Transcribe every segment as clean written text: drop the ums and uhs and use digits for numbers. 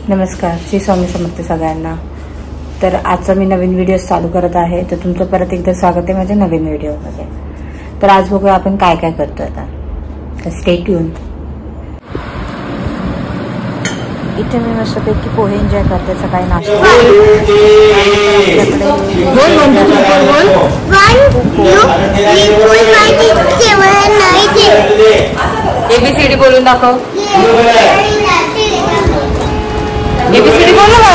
नमस्कार, श्री स्वामी समर्थ सगळ्यांना। तर आजचा मी नवीन व्हिडिओ चालू करत आहे, तर तुमचं परत एकदा स्वागत आहे माझ्या नवीन व्हिडिओमध्ये। तर आज बघूया आपण काय काय करतोय आता, तर स्टे ट्यून। इथे मी मस्तपैकी पोहे एन्जॉय करते, सकाळी नाश्ता। ABCD बोलून दाखव। ABCD बोलो ना।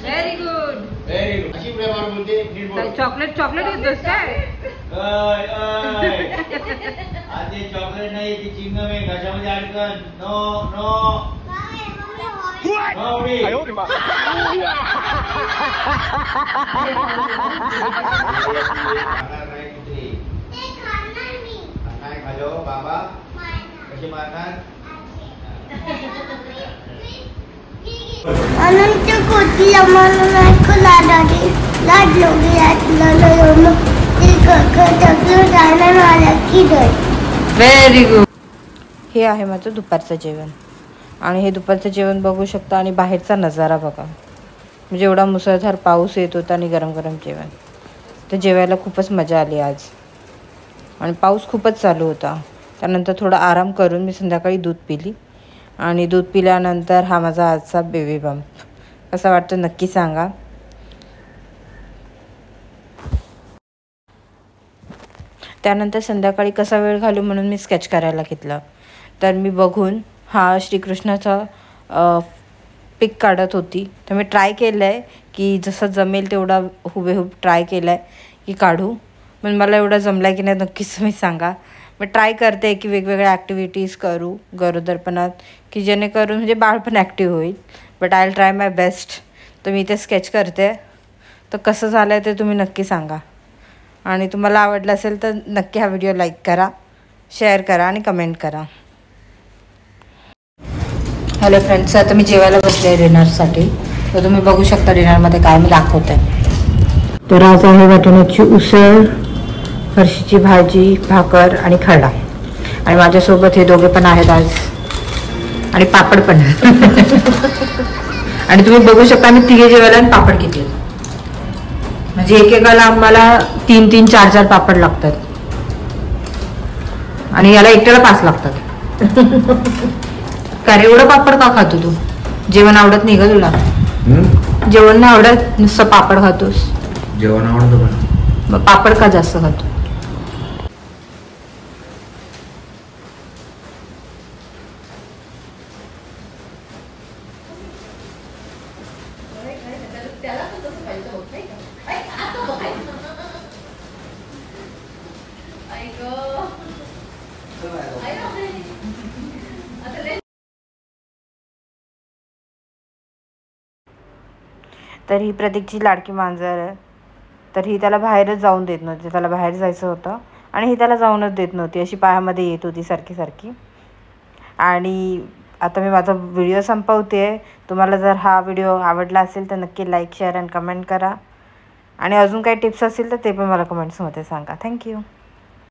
Very good. Very good. अशी प्रेमावर बोलते, नीट बोल. चॉकलेट येतोस काय? आधी चॉकलेट नाही, ती चिंगम आहे, घशामध्ये अडकन. No no. माऊली. काय खालो बाबा? कशी मारणार? अनंत कोटी व्हेरी गुड। हे आहे माझं दुपारचं जेवण, आणि हे दुपारचं जेवण बघू शकता, आणि बाहेरचा नजारा बघा, म्हणजे एवढा मुसळधार पाऊस येत होता आणि गरम गरम जेवण। तर जेवायला खूपच मजा आली आज, आणि पाऊस खूपच चालू होता। त्यानंतर थोडा आराम करून मी संध्याकाळी दूध पिली, आणि दूध पिल्यानंतर हा माझा आजचा बेबी बंप कसा वाटतो नक्की सांगा। त्यानंतर संध्याकाळी कसा वेळ घालू म्हणून मी स्केच करायला घेतलं। तर मी बघून हा श्रीकृष्णाचा पिक काढत होती, तर मी ट्राय केलं आहे की जसं जमेल तेवढा हुबेहूब ट्राय केलं आहे की काढू, पण मला एवढा जमला आहे की नाही नक्कीच तुम्ही सांगा। मी ट्राय करते की वेगवेगळ्या ॲक्टिव्हिटीज करू गरोदरपणात, की जेणेकरून म्हणजे बाळ पण ॲक्टिव्ह होईल। But I will try my best. तर मी इथे स्केच करते, तर कसं झालं आहे ते तुम्ही नक्की सांगा, आणि तुम्हाला आवडलं असेल तर नक्की हा व्हिडिओ लाईक करा, शेअर करा आणि कमेंट करा। हॅलो फ्रेंड्स, आता मी जेवायला बसले आहे डिनरसाठी। तर तुम्ही बघू शकता डिनरमध्ये काय मी दाखवते। तर आज आहे वाटाण्याची उसळ, फरशीची भाजी, भाकर आणि खरडा, आणि माझ्यासोबत हे दोघे पण आहेत आज, आणि पापड पण। आणि तुम्ही बघू शकता आम्ही तिघे जेवायला आणि पापड किती, म्हणजे एकेकाला आम्हाला 3-3, 4-4 पापड लागतात, आणि याला एकट्याला 5 लागतात। का रे एवढं पापड का खातो तू? जेवण आवडत नाही का तुला? जेवण नाही आवडत, नुसतं पापड खातोस? जेवण आवडतं पण मग पापड का जास्त खातो? तर ही प्रतीकची लाडकी मांजर आहे, तर ही त्याला बाहेरच जाऊन देत नव्हती, त्याला बाहेर जायचं होतं आणि ही त्याला जाऊनच देत नव्हती, अशी पायामध्ये येत होती सारखी सारखी। आणि आता मी माझा व्हिडिओ संपवते। तुम्हाला जर हा व्हिडिओ आवडला असेल तर नक्की लाईक, शेअर आणि कमेंट करा, आणि अजून काही टिप्स असतील तर ते पण मला कमेंट्समध्ये सांगा। थँक्यू।